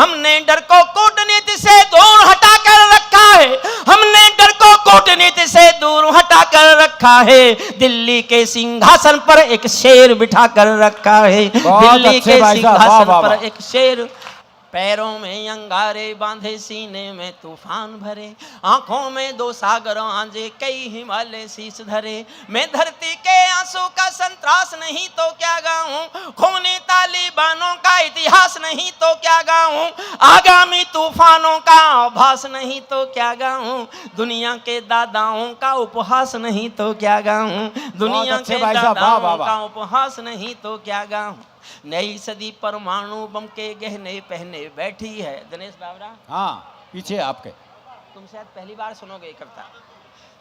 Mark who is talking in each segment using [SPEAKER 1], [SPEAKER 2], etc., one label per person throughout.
[SPEAKER 1] हमने डर को कूटनीति से दूर हटा कर रखा है, हमने डर को कूटनीति से दूर हटा कर रखा है। दिल्ली के सिंहासन पर एक शेर बिठा कर रखा है, दिल्ली के सिंहासन पर एक शेर। पैरों में अंगारे बांधे, सीने में तूफान भरे, आंखों में दो सागर आंजे, कई हिमालय शीश धरे। मैं धरती के आंसू का संतरास नहीं तो क्या गाऊं, खूनी तालिबानों का इतिहास नहीं तो क्या गाऊं, आगामी तूफानों का आभास नहीं तो क्या गाऊं, दुनिया के दादाओं का उपहास नहीं तो क्या गाऊं, दुनिया के दादाओं का उपहास नहीं तो क्या गाऊं। नई सदी परमाणु बम के गहने पहने बैठी है। दिनेश बाबरा, हाँ
[SPEAKER 2] पीछे आपके,
[SPEAKER 1] तुम शायद पहली बार सुनोगे कविता।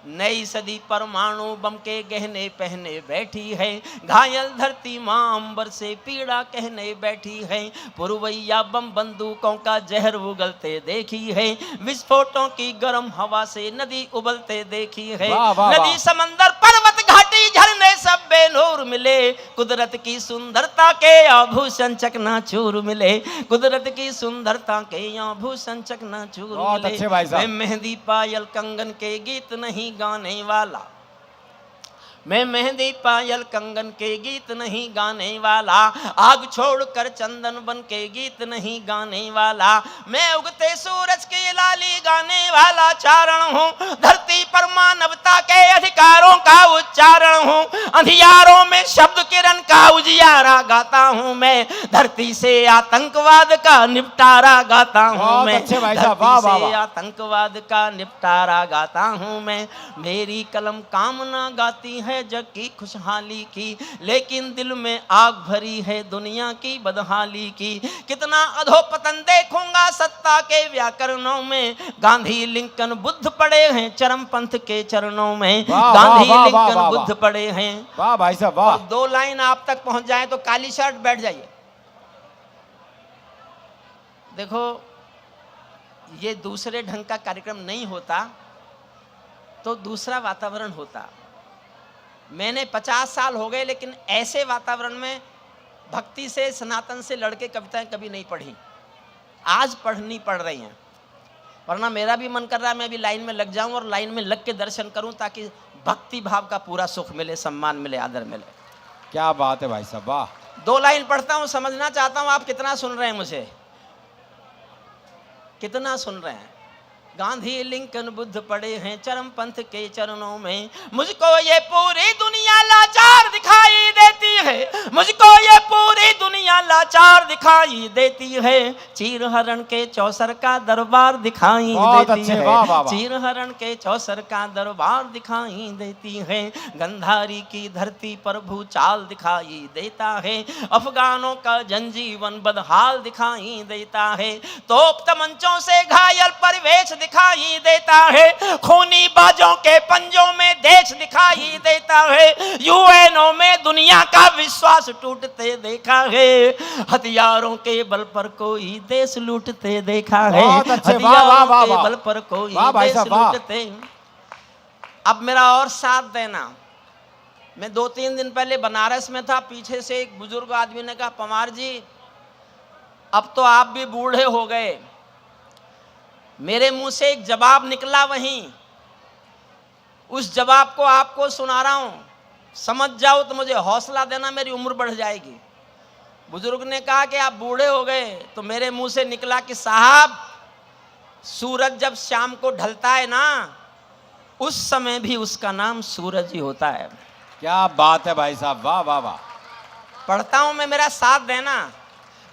[SPEAKER 1] नई सदी परमाणु बम के गहने पहने बैठी है, घायल धरती मां अंबर से पीड़ा कहने बैठी है। पुरवैया बम बंदूकों का जहर उगलते देखी है, विस्फोटों की गर्म हवा से नदी उबलते देखी है। नदी समंदर पर्वत घाटी झरने सब बेनूर मिले, कुदरत की सुंदरता के आभूषण चकनाचूर मिले, कुदरत की सुंदरता के आभूषण चकनाचूर मिले। मैं मेहंदी पायल कंगन के गीत नहीं गाने वाला, मैं मेहंदी पायल कंगन के गीत नहीं गाने वाला, आग छोड़कर चंदन बन के गीत नहीं गाने वाला। मैं उगते सूरज की लाली गाने वाला चारण हूँ, धरती पर मानवता के अधिकारों का उच्चारण हूँ, अंधियारों में शब्द किरण का उजियारा गाता हूँ मैं, धरती से आतंकवाद का निपटारा गाता हूँ मैं, धरती से आतंकवाद का निपटारा गाता हूँ मैं। मेरी कलम कामना गाती है जग की खुशहाली की, लेकिन दिल में आग भरी है दुनिया की बदहाली की। कितना अधोपतन देखूंगा सत्ता के व्याकरणों में, गांधी लिंकन बुद्ध पड़े हैं चरम पंथ के चरणों में, गांधी लिंकन बुद्ध पड़े हैं।
[SPEAKER 2] वाह भाई साहब वाह।
[SPEAKER 1] दो लाइन आप तक पहुंच जाए तो काली शर्ट बैठ जाइए। देखो, ये दूसरे ढंग का कार्यक्रम नहीं होता तो दूसरा वातावरण होता। मैंने 50 साल हो गए लेकिन ऐसे वातावरण में भक्ति से सनातन से लड़के कविताएं कभी नहीं पढ़ी, आज पढ़नी पड़ रही हैं। वरना मेरा भी मन कर रहा है मैं भी लाइन में लग जाऊं और लाइन में लग के दर्शन करूं ताकि भक्ति भाव का पूरा सुख मिले, सम्मान मिले, आदर मिले।
[SPEAKER 2] क्या बात है भाई साहब वाह।
[SPEAKER 1] 2 लाइन पढ़ता हूं, समझना चाहता हूं आप कितना सुन रहे हैं, मुझे कितना सुन रहे हैं। गांधी लिंकन बुद्ध पड़े हैं चरम पंथ के चरणों में, मुझको ये पूरी दुनिया लाचार दिखाई देती है, मुझको ये पूरी दुनिया लाचार दिखाई देती है। चीर हरण के चौसर का दरबार दिखाई देती है, चीर हरण के चौसर का दरबार दिखाई देती है। गंधारी की धरती पर भूचाल दिखाई देता है, अफगानों का जनजीवन बदहाल दिखाई देता है। तोप तमंचों से घायल परिवेश दिखाई देता है, खूनी बाजों के पंजों में देश दिखाई देता है। यूएनओ में दुनिया का विश्वास टूटते देखा है, हथियारों के बल पर कोई देश लूटते देखा है, हथियारों के बल पर कोई देश लूटते। अब मेरा और साथ देना। मैं 2-3 दिन पहले बनारस में था, पीछे से एक बुजुर्ग आदमी ने कहा, पवार जी अब तो आप भी बूढ़े हो गए। मेरे मुंह से एक जवाब निकला वहीं, उस जवाब को आपको सुना रहा हूं, समझ जाओ तो मुझे हौसला देना, मेरी उम्र बढ़ जाएगी। बुजुर्ग ने कहा कि आप बूढ़े हो गए, तो मेरे मुंह से निकला कि साहब सूरज जब शाम को ढलता है ना, उस समय भी उसका नाम सूरज ही होता है।
[SPEAKER 2] क्या बात है भाई साहब वाह वाह वाह।
[SPEAKER 1] पढ़ता हूं मैं, मेरा साथ देना।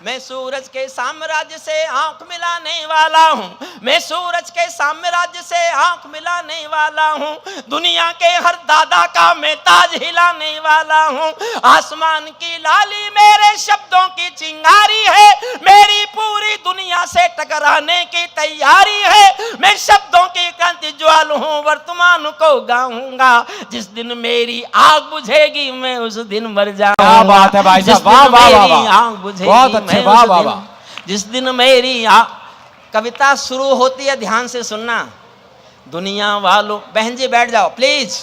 [SPEAKER 1] मैं सूरज के साम्राज्य से आंख मिलाने वाला हूँ, मैं सूरज के साम्राज्य से आंख मिलाने वाला हूँ, दुनिया के हर दादा का मैं ताज हिलाने वाला हूँ। आसमान की लाली मेरे शब्दों की चिंगारी है, मेरी पूरी दुनिया से टकराने की तैयारी है। मैं शब्दों की क्रांति ज्वाल हूँ, वर्तमान को गाऊंगा, जिस दिन मेरी आग बुझेगी मैं उस दिन मर जाऊंगा।
[SPEAKER 2] क्या बात है भाई साहब वाह वाह वाह।
[SPEAKER 1] आग बुझेगी
[SPEAKER 2] वाह वाह वाह।
[SPEAKER 1] जिस दिन मेरी कविता शुरू होती है, ध्यान से सुनना। दुनिया वालों, बहन जी बैठ जाओ प्लीज।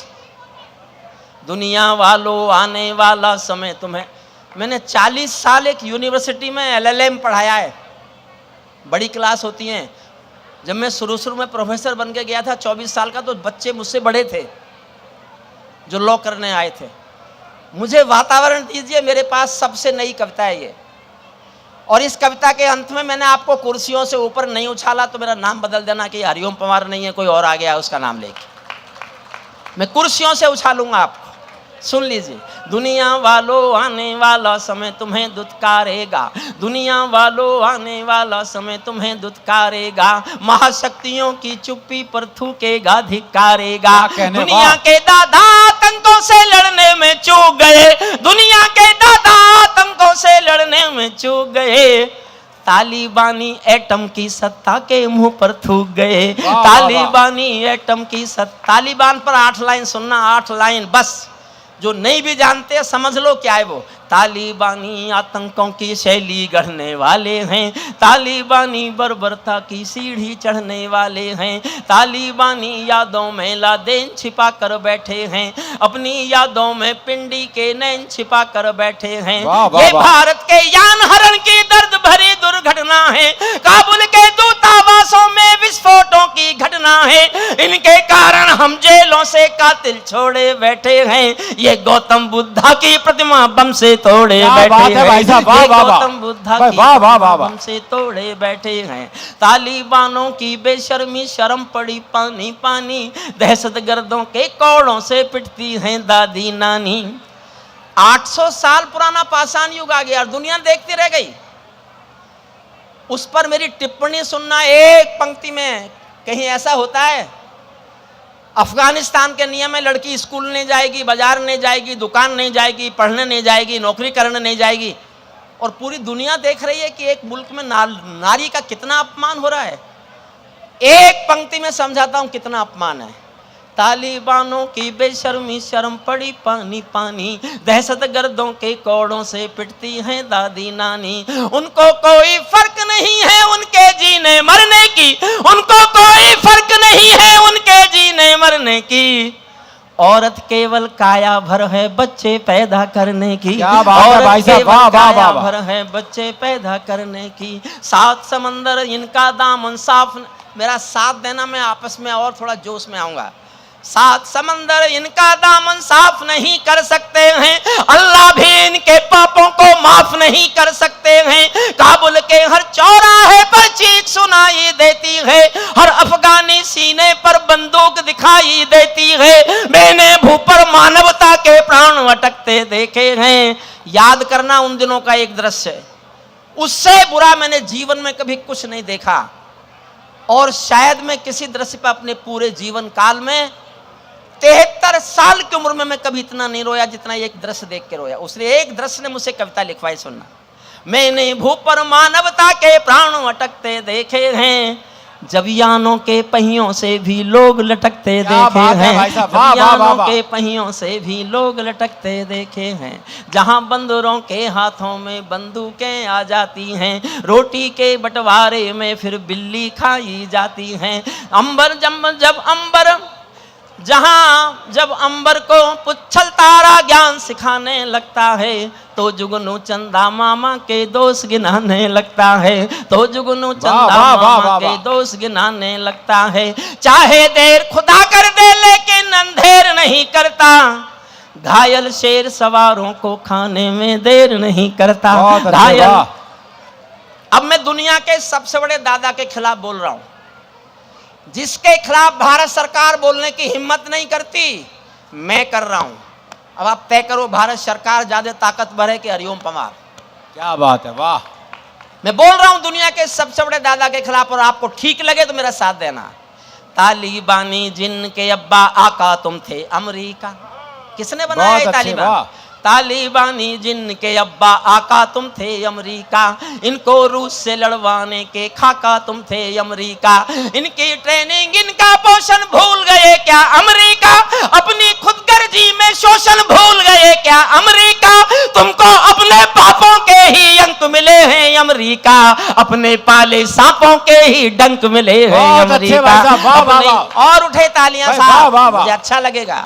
[SPEAKER 1] दुनिया वालों आने वाला समय तुम्हें, मैंने 40 साल एक यूनिवर्सिटी में LLM पढ़ाया है, बड़ी क्लास होती हैं। जब मैं शुरू में प्रोफेसर बन के गया था 24 साल का, तो बच्चे मुझसे बड़े थे जो लॉ करने आए थे। मुझे वातावरण दीजिए, मेरे पास सबसे नई कविता है ये। और इस कविता के अंत में मैंने आपको कुर्सियों से ऊपर नहीं उछाला तो मेरा नाम बदल देना कि हरिओम पवार नहीं है, कोई और आ गया उसका नाम लेके। मैं कुर्सियों से उछालूंगा आपको। सुन लीजिए। दुनिया वालों आने वाला समय तुम्हें दुत्कारेगा, दुनिया वालों आने वाला समय तुम्हें दुत्कारेगा, महाशक्तियों की चुप्पी पर थूकेगा, धिक्कारेगा। दुनिया के दादा आतंकों से लड़ने में चूक गए, दुनिया के दादा आतंकों से लड़ने में चूक गए, तालिबानी एटम की सत्ता के मुंह पर थूक गए, तालिबानी एटम की सत्ता। तालिबान पर 8 लाइन सुनना, 8 लाइन बस। जो नहीं भी जानते समझ लो क्या है वो। तालिबानी आतंकों की शैली गढ़ने वाले हैं, तालिबानी बर्बरता की सीढ़ी चढ़ने वाले हैं, तालिबानी यादों में लादेन छिपा कर बैठे हैं, अपनी यादों में पिंडी के नैन छिपा कर बैठे हैं। ये भारत के यान हरण की दर्द भरी दुर्घटना है, काबुल के दूतावासों में विस्फोटों की घटना है, इनके कारण हम जेलों से कातिल छोड़े बैठे हैं, ये गौतम बुद्धा की प्रतिमा बम से तोड़े बैठे हैं,
[SPEAKER 2] भाई साहब, वाह वाह वाह,
[SPEAKER 1] गौतम बुद्धा की प्रतिमा बम से तोड़े बैठे हैं। तालिबानों की बेशर्मी शर्म पड़ी पानी पानी, दहशतगर्दों के कौड़ों से पिटती हैं दादी नानी। 800 साल पुराना पाषाण युग आ गया और दुनिया देखती रह गई। उस पर मेरी टिप्पणी सुनना एक पंक्ति में। कहीं ऐसा होता है अफगानिस्तान के नियम में लड़की स्कूल नहीं जाएगी, बाजार नहीं जाएगी, दुकान नहीं जाएगी, पढ़ने नहीं जाएगी, नौकरी करने नहीं जाएगी, और पूरी दुनिया देख रही है कि एक मुल्क में नारी का कितना अपमान हो रहा है। एक पंक्ति में समझाता हूं कितना अपमान है। तालिबानों की बेशर्मी शर्म पड़ी पानी पानी, दहशतगर्दों के कौड़ों से पिटती हैं दादी नानी, उनको कोई फर्क नहीं है उनके जीने मरने की, उनको कोई फर्क नहीं है उनके जीने मरने की, औरत केवल काया भर है बच्चे पैदा करने की, औरत केवल काया भर है बच्चे पैदा करने की, 7 समंदर इनका दामन साफ। मेरा साथ देना, मैं आपस में और थोड़ा जोश में आऊंगा। 7 समंदर इनका दामन साफ नहीं कर सकते हैं, अल्लाह भी इनके पापों को माफ नहीं कर सकते हैं, काबुल के हर चौराहे पर चीख सुनाई देती है, हर अफगानी सीने पर बंदूक दिखाई देती है, मैंने भू पर मानवता के प्राण अटकते देखे हैं। याद करना उन दिनों का एक दृश्य, उससे बुरा मैंने जीवन में कभी कुछ नहीं देखा, और शायद मैं किसी दृश्य पर अपने पूरे जीवन काल में 73 साल की उम्र में मैं कभी इतना नहीं रोया जितना एक दृश्य देख के रोया। उसने एक दृश्य ने मुझसे कविता लिखवाई, सुनना। मैंने भू पर मानवता के प्राण अटकते देखे हैं, जब यानों के पहियों से भी लोग लटकते देखे हैं, जब यानों के पहियों से भी लोग लटकते देखे हैं, जहां बंदरों के हाथों में बंदूकें आ जाती हैं, रोटी के बंटवारे में फिर बिल्ली खाई जाती हैं, अंबर जब अंबर को पुच्छल तारा ज्ञान सिखाने लगता है, तो जुगनू चंदा मामा के दोष गिनाने लगता है, तो जुगनू चंदा मामा के दोष गिनाने लगता है, चाहे देर खुदा कर दे लेकिन अंधेर नहीं करता, घायल शेर सवारों को खाने में देर नहीं करता। घायल। अब मैं दुनिया के सबसे बड़े दादा के खिलाफ बोल रहा हूं, जिसके खिलाफ भारत सरकार बोलने की हिम्मत नहीं करती, मैं कर रहा हूं। अब आप तय करो, भारत सरकार ज्यादा ताकतवर है कि हरिओम पवार?
[SPEAKER 2] क्या बात है, वाह।
[SPEAKER 1] मैं बोल रहा हूं दुनिया के सबसे बड़े दादा के खिलाफ, और आपको ठीक लगे तो मेरा साथ देना। तालिबानी जिनके अब्बा आका तुम थे अमेरिका, किसने बनाया है तालिबान? तालिबानी जिनके अब्बा आका तुम थे अमेरिका, इनको रूस से लड़वाने के खाका तुम थे अमेरिका, इनकी ट्रेनिंग इनका पोषण भूल गए क्या अमेरिका, अपनी खुदगर्जी में शोषण भूल गए क्या अमेरिका, तुमको अपने पापों के ही अंक मिले हैं अमेरिका, अपने पाले सांपों के ही डंक मिले हैं अमेरिका। और उठे तालियां साहब, मुझे अच्छा लगेगा।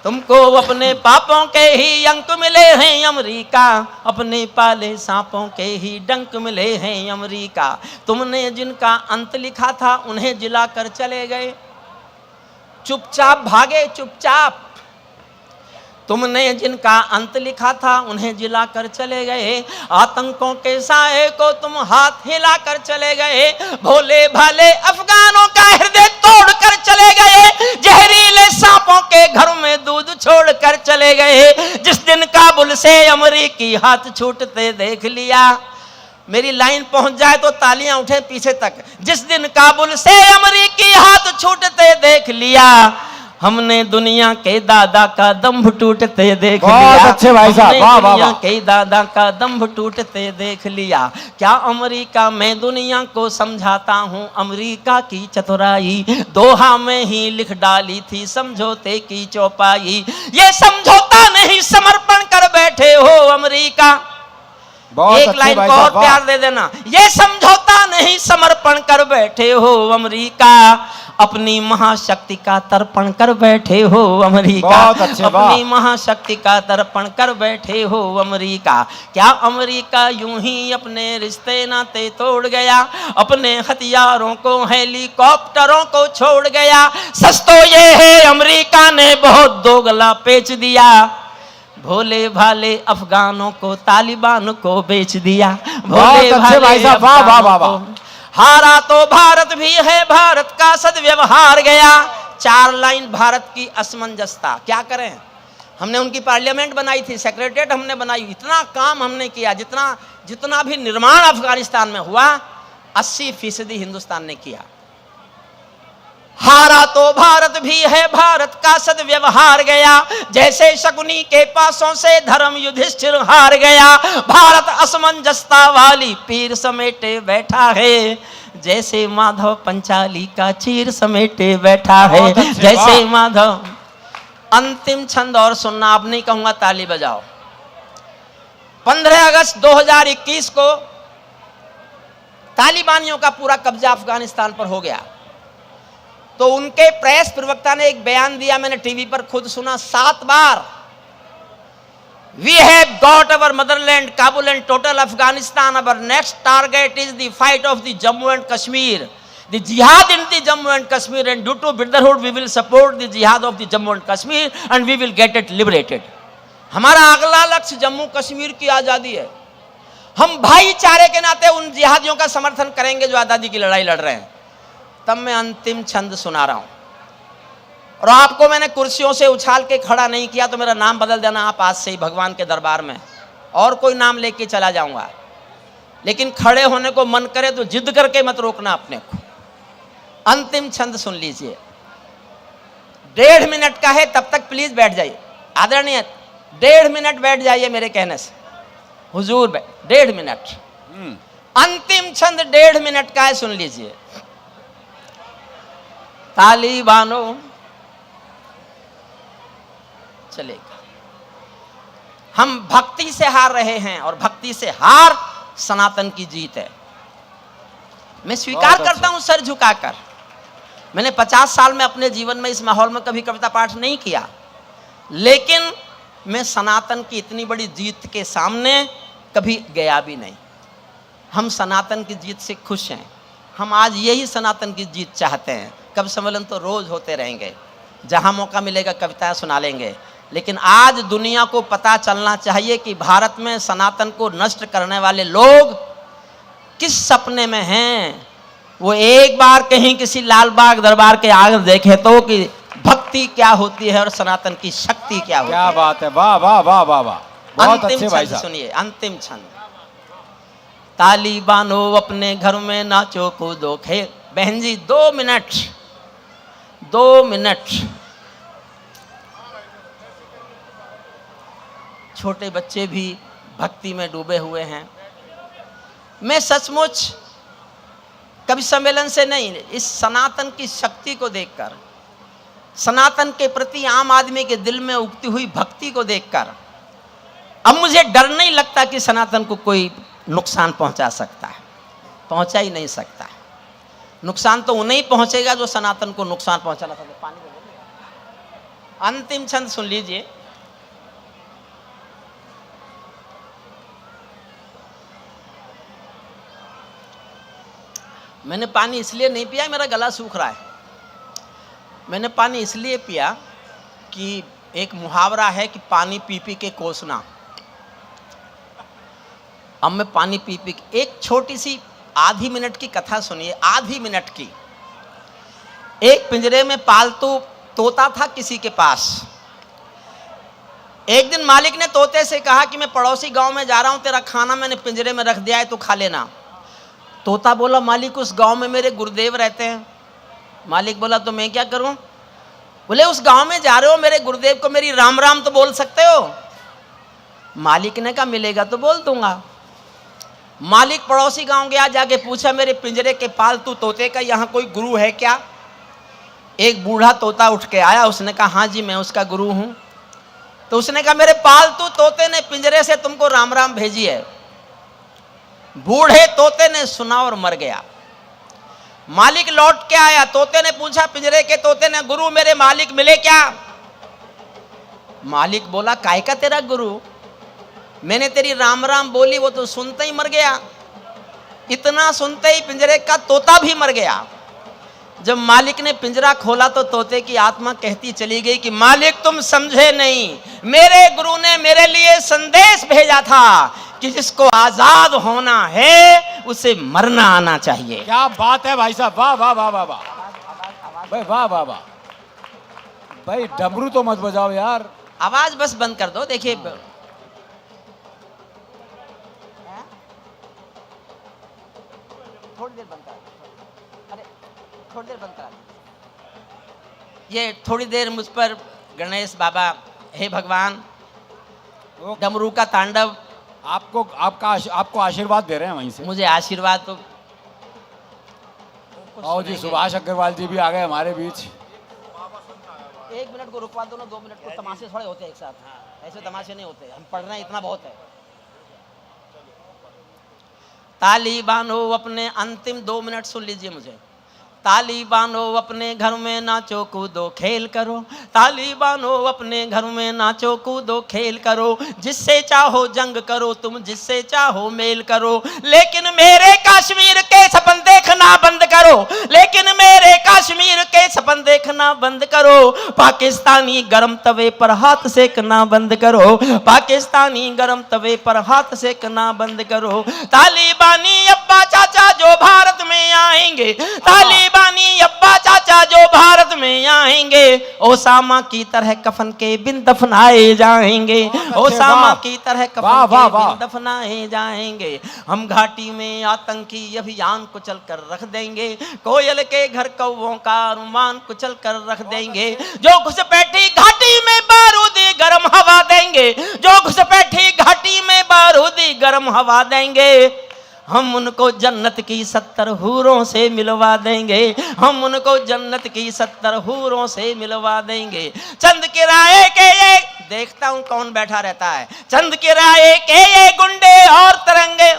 [SPEAKER 1] तुमको अपने पापों के ही अंक मिले हैं अमेरिका, अपने पाले सांपों के ही डंक मिले हैं अमेरिका। तुमने जिनका अंत लिखा था उन्हें जिलाकर चले गए, चुपचाप भागे चुपचाप। तुमने जिनका अंत लिखा था उन्हें जिलाकर चले गए, आतंकों के साए को तुम हाथ हिलाकर चले गए। भोले भाले अफगानों का हृदय तोड़कर चले गए, जहरीले सांपों के घर में दूध छोड़कर चले गए। जिस दिन काबुल से अमेरिकी हाथ छूटते देख लिया, मेरी लाइन पहुंच जाए तो तालियां उठे पीछे तक। जिस दिन काबुल से अमेरिकी हाथ छूटते देख लिया, हमने दुनिया के दादा का दम्भ टूटते देख लिया।
[SPEAKER 2] बहुत अच्छे भाई साहब, वाह वाह
[SPEAKER 1] दुनिया
[SPEAKER 2] वाह।
[SPEAKER 1] के दादा का दम्भ टूटते देख लिया। क्या अमेरिका मैं दुनिया को समझाता हूँ अमेरिका की चतुराई, दोहा में ही लिख डाली थी समझौते की चौपाई। ये समझौता नहीं समर्पण कर बैठे हो अमेरिका। एक लाइन को और प्यार दे देना। ये समझौता नहीं समर्पण कर बैठे हो अमेरिका, अपनी महाशक्ति का तर्पण कर बैठे हो अमेरिका। अपनी महाशक्ति का तर्पण कर बैठे हो अमेरिका। क्या अमेरिका यूं ही अपने रिश्ते नाते तोड़ गया, अपने हथियारों को हेलीकॉप्टरों को छोड़ गया। सच तो ये है अमेरिका ने बहुत दोगला पेच दिया, भोले भाले अफगानों को तालिबान को बेच दिया। भोले भाले अफगानों को हारा तो भारत भी है, भारत का सद्व्यवहार गया। 4 लाइन भारत की असमंजसता। क्या करें, हमने उनकी पार्लियामेंट बनाई थी, सेक्रेटरीट हमने बनाई, इतना काम हमने किया, जितना भी निर्माण अफगानिस्तान में हुआ 80% हिंदुस्तान ने किया। हारा तो भारत भी है, भारत का सद्व्यवहार गया। जैसे शकुनी के पासों से धर्म युधिष्ठिर हार गया, भारत असमंजसता वाली पीर समेटे बैठा है। जैसे माधव पंचाली का चीर समेटे बैठा है, जैसे माधव। अंतिम छंद और सुनना, अब नहीं कहूंगा ताली बजाओ। 15 अगस्त 2021 को तालिबानियों का पूरा कब्जा अफगानिस्तान पर हो गया, तो उनके प्रेस प्रवक्ता ने एक बयान दिया, मैंने टीवी पर खुद सुना 7 बार। We have got our motherland, Kabul and total Afghanistan. Our next target is the fight of the Jammu and Kashmir, the jihad in the Jammu and Kashmir, and due to brotherhood we will support the jihad of the Jammu and Kashmir and we will get it liberated. हमारा अगला लक्ष्य जम्मू कश्मीर की आजादी है। हम भाईचारे के नाते उन जिहादियों का समर्थन करेंगे जो आजादी की लड़ाई लड़ रहे हैं। तब मैं अंतिम छंद सुना रहा हूं, और आपको मैंने कुर्सियों से उछाल के खड़ा नहीं किया, तो मेरा नाम बदल देना आप आज से ही भगवान के दरबार में, और कोई नाम लेके चला जाऊंगा। लेकिन खड़े होने को मन करे तो जिद करके मत रोकना अपने को। अंतिम छंद सुन लीजिए, 1.5 मिनट का है, तब तक प्लीज बैठ जाइए। आदरणीय 1.5 मिनट बैठ जाइए मेरे कहने से, हुजूर 1.5 मिनट। अंतिम छंद 1.5 मिनट का है, सुन लीजिए। तालिबानों, चलेगा, हम भक्ति से हार रहे हैं और भक्ति से हार सनातन की जीत है। मैं स्वीकार करता हूं सर झुकाकर। मैंने 50 साल में अपने जीवन में इस माहौल में कभी कविता पाठ नहीं किया, लेकिन मैं सनातन की इतनी बड़ी जीत के सामने कभी गया भी नहीं। हम सनातन की जीत से खुश हैं। हम आज यही सनातन की जीत चाहते हैं। कब सम्मेलन तो रोज होते रहेंगे, जहां मौका मिलेगा कविताएं सुना लेंगे, लेकिन आज दुनिया को पता चलना चाहिए कि भारत में सनातन को नष्ट करने वाले लोग किस सपने में हैं। वो एक बार कहीं किसी लाल बाग दरबार के आगे देखे तो कि भक्ति क्या होती है और सनातन की शक्ति क्या होती है।
[SPEAKER 2] क्या बात है, वाह वाह वाह वाह वाह, बहुत अच्छे भाई साहब।
[SPEAKER 1] सुनिए अंतिम छंद। तालिबानों अपने घर में नाचो कूदो खेल। बहन जी 2 मिनट, 2 मिनट। छोटे बच्चे भी भक्ति में डूबे हुए हैं। मैं सचमुच कभी सम्मेलन से नहीं, इस सनातन की शक्ति को देखकर, सनातन के प्रति आम आदमी के दिल में उगती हुई भक्ति को देखकर अब मुझे डर नहीं लगता कि सनातन को कोई नुकसान पहुंचा सकता है। पहुंचा ही नहीं सकता। नुकसान तो उन्हें ही पहुंचेगा जो सनातन को नुकसान पहुंचाना चाहते। पानी अंतिम छंद सुन लीजिए। मैंने पानी इसलिए नहीं पिया, मेरा गला सूख रहा है। मैंने पानी इसलिए पिया कि एक मुहावरा है कि पानी पी पी के कोसना। अब मैं पानी पी पी के, एक छोटी सी आधी मिनट की कथा सुनिए, आधी मिनट की। एक पिंजरे में पालतू तोता था किसी के पास। एक दिन मालिक ने तोते से कहा कि मैं पड़ोसी गांव में जा रहा हूं, तेरा खाना मैंने पिंजरे में रख दिया है, तो खा लेना। तोता बोला, मालिक उस गांव में मेरे गुरुदेव रहते हैं। मालिक बोला, तो मैं क्या करूं? बोले, उस गांव में जा रहे हो, मेरे गुरुदेव को मेरी राम राम तो बोल सकते हो। मालिक ने कहा, मिलेगा तो बोल दूंगा। मालिक पड़ोसी गांव गया, जाके पूछा, मेरे पिंजरे के पालतू तोते का यहाँ कोई गुरु है क्या? एक बूढ़ा तोता उठ के आया, उसने कहा, हाँ जी मैं उसका गुरु हूं। तो उसने कहा, मेरे पालतू तोते ने पिंजरे से तुमको राम राम भेजी है। बूढ़े तोते ने सुना और मर गया। मालिक लौट के आया, तोते ने पूछा, पिंजरे के तोते ने, गुरु मेरे मालिक मिले क्या? मालिक बोला, काय का तेरा गुरु? मैंने तेरी राम राम बोली, वो तो सुनते ही मर गया। इतना सुनते ही पिंजरे का तोता भी मर गया। जब मालिक ने पिंजरा खोला तो तोते की आत्मा कहती चली गई कि मालिक तुम समझे नहीं, मेरे गुरु ने मेरे लिए संदेश भेजा था कि जिसको आजाद होना है उसे मरना आना चाहिए।
[SPEAKER 2] क्या बात है भाई साहब, वाह वाह वाह वाह वाह भाई, वाह वाह वाह भाई। डमरू तो मत बजाओ यार,
[SPEAKER 1] आवाज बस बंद कर दो। देखिए थोड़ी देर बंद करा, अरे थोड़ी देर बंद करा। ये थोड़ी देर मुझ पर गणेश बाबा, हे भगवान, डमरू का तांडव।
[SPEAKER 2] आपको आशीर्वाद दे रहे हैं वहीं से।
[SPEAKER 1] मुझे आशीर्वाद तो
[SPEAKER 2] आओ जी, सुभाष अग्रवाल जी भी आ गए हमारे बीच।
[SPEAKER 1] 1 मिनट को रुकवा दो ना, 2 मिनट को। तमाशे थोड़े होते हैं एक साथ, ऐसे तमाशे नहीं होते। हम पढ़ रहे हैं, इतना बहुत है। तालिबानो अपने अंतिम 2 मिनट सुन लीजिए मुझे। तालिबानो अपने घर में नाचो कूदो खेल करो, तालिबानो अपने घर में नाचो कूदो खेल करो, जिससे चाहो जंग करो तुम, जिससे चाहो मेल करो, लेकिन मेरे कश्मीर के सपन देखना बंद करो, लेकिन मेरे कश्मीर के सपन देखना बंद करो। पाकिस्तानी गरम तवे पर हाथ सेकना बंद करो, पाकिस्तानी गरम तवे पर हाथ सेकना बंद करो। तालिबानी अब्बा चाचा जो भारत में आएंगे, तालिबानी अब्बा चाचा जो भारत में आएंगे, ओसामा की तरह कफन के बिन दफनाए जाएंगे, ओसामा की तरह कफन के बिन दफनाए जाएंगे। हम घाटी में आतंकी अभियान कुचल कर रख देंगे, कोयल के घर कौवों का अरमान कुचल कर रख देंगे। जो घुसपैठी घाटी में बारूदी गर्म हवा देंगे, जो घुसपैठी घाटी में बारूदी गर्म हवा देंगे, हम उनको जन्नत की 70 हूरों से मिलवा देंगे, हम उनको जन्नत की 70 हूरों से मिलवा देंगे। चंद किराए के ये, देखता हूं कौन बैठा रहता है, चंद किराए के ये गुंडे और तरंगे,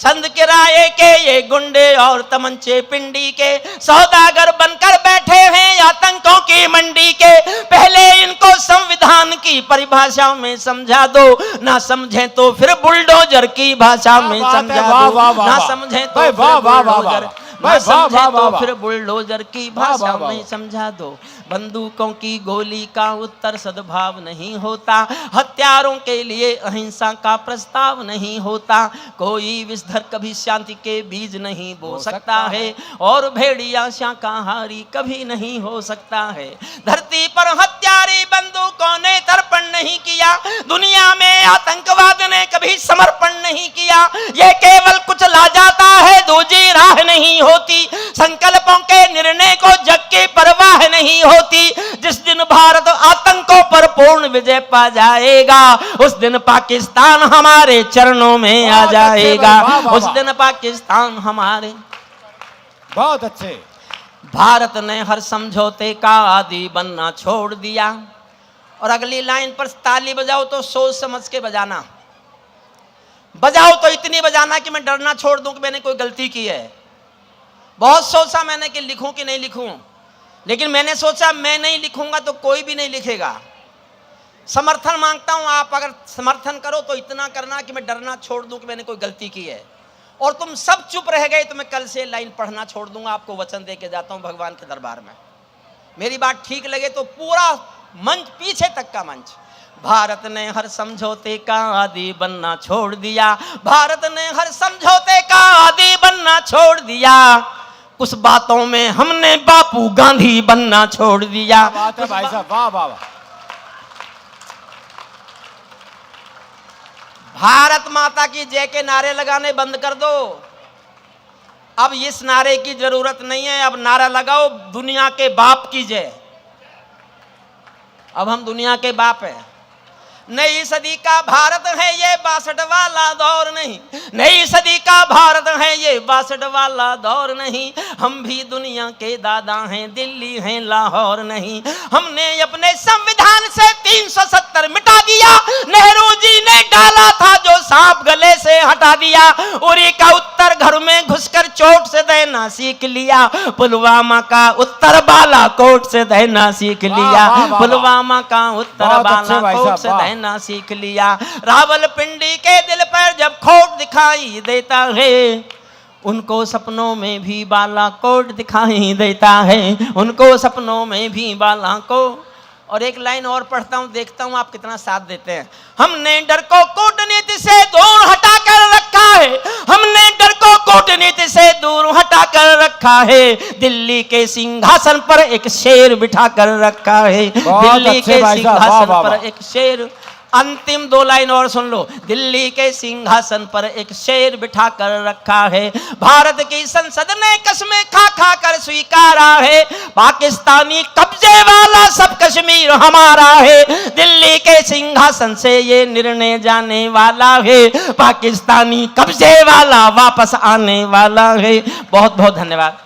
[SPEAKER 1] चंद किराए के ये गुंडे और तमंचे पिंडी के सौदागर बनकर बैठे हैं आतंकों की मंडी के। पहले इनको संविधान की परिभाषा में समझा दो, ना समझे तो फिर बुलडोजर की भाषा में समझा दो, ना समझे तो फिर बुलडोजर, ना समझे तो फिर बुलडोजर की भाषा में समझा दो। बंदूकों की गोली का उत्तर सद्भाव नहीं होता, हथियारों के लिए अहिंसा का प्रस्ताव नहीं होता, कोई विषधर कभी शांति के बीज नहीं बो सकता है, और भेड़िया शाकाहारी कभी नहीं हो सकता है। धरती पर हत्यारी बंदूकों ने तर्पण नहीं किया, दुनिया में आतंकवाद ने कभी समर्पण नहीं किया। ये केवल कुछ ला जाता है, दूजी राह नहीं होती, संकल्पों के निर्णय को जग की परवाह नहीं होती। जिस दिन भारत आतंकों पर पूर्ण विजय पा जाएगा, उस दिन पाकिस्तान हमारे चरणों में आ जाएगा, उस दिन पाकिस्तान हमारे।
[SPEAKER 2] बहुत अच्छे।
[SPEAKER 1] भारत ने हर समझौते का आदी बनना छोड़ दिया। और अगली लाइन पर ताली बजाओ तो सोच समझ के बजाना, बजाओ तो इतनी बजाना कि मैं डरना छोड़ दूं कि मैंने कोई गलती की है। बहुत सोचा मैंने कि लिखूं कि नहीं लिखूं, लेकिन मैंने सोचा मैं नहीं लिखूंगा तो कोई भी नहीं लिखेगा। समर्थन मांगता हूं, आप अगर समर्थन करो तो इतना करना कि मैं डरना छोड़ दूं कि मैंने कोई गलती की है, और तुम सब चुप रह गए तो मैं कल से लाइन पढ़ना छोड़ दूंगा। आपको वचन दे के जाता हूं भगवान के दरबार में। मेरी बात ठीक लगे तो पूरा मंच, पीछे तक का मंच। भारत ने हर समझौते का आदी बनना छोड़ दिया, भारत ने हर समझौते का आदी बनना छोड़ दिया, कुछ बातों में हमने बापू गांधी बनना छोड़ दिया।
[SPEAKER 2] बात है भाई साहब, वाह वाह वाह।
[SPEAKER 1] भारत माता की जय के नारे लगाने बंद कर दो। अब इस नारे की जरूरत नहीं है। अब नारा लगाओ दुनिया के बाप की जय। अब हम दुनिया के बाप हैं। नई सदी का भारत है ये 62 वाला दौर नहीं, नई सदी का भारत है ये 62 वाला दौर नहीं। हम भी दुनिया के दादा हैं, दिल्ली हैं लाहौर नहीं। हमने अपने संविधान से 370 मिटा दिया, नेहरू जी ने डाला था जो सांप गले से हटा दिया। उरी का उत्तर घर में घुसकर चोट से देना सीख लिया, पुलवामा का उत्तर बालाकोट से देना सीख लिया, पुलवामा का उत्तर बालाकोट से देना सीख लिया। रावलपिंडी के दिल पर जब खोट दिखाई देता है, उनको सपनों में भी बालाकोट दिखाई देता है, उनको सपनों में भी बालाकोट। और एक लाइन और पढ़ता हूं, देखता हूं आप कितना साथ देते हैं। हमने डर को कूटनीति से दूर हटा कर रखा है, हमने डर को कूटनीति से दूर हटा कर रखा है, दिल्ली के सिंहासन पर एक शेर बिठा कर रखा है, दिल्ली के सिंहासन पर एक शेर। अंतिम 2 लाइन और सुन लो। दिल्ली के सिंहासन पर एक शेर बिठा कर रखा है, भारत की संसद ने कसमें खा खा कर स्वीकारा है, पाकिस्तानी कब्जे वाला सब कश्मीर हमारा है, दिल्ली के सिंहासन से ये निर्णय जाने वाला है, पाकिस्तानी कब्जे वाला वापस आने वाला है। बहुत बहुत धन्यवाद।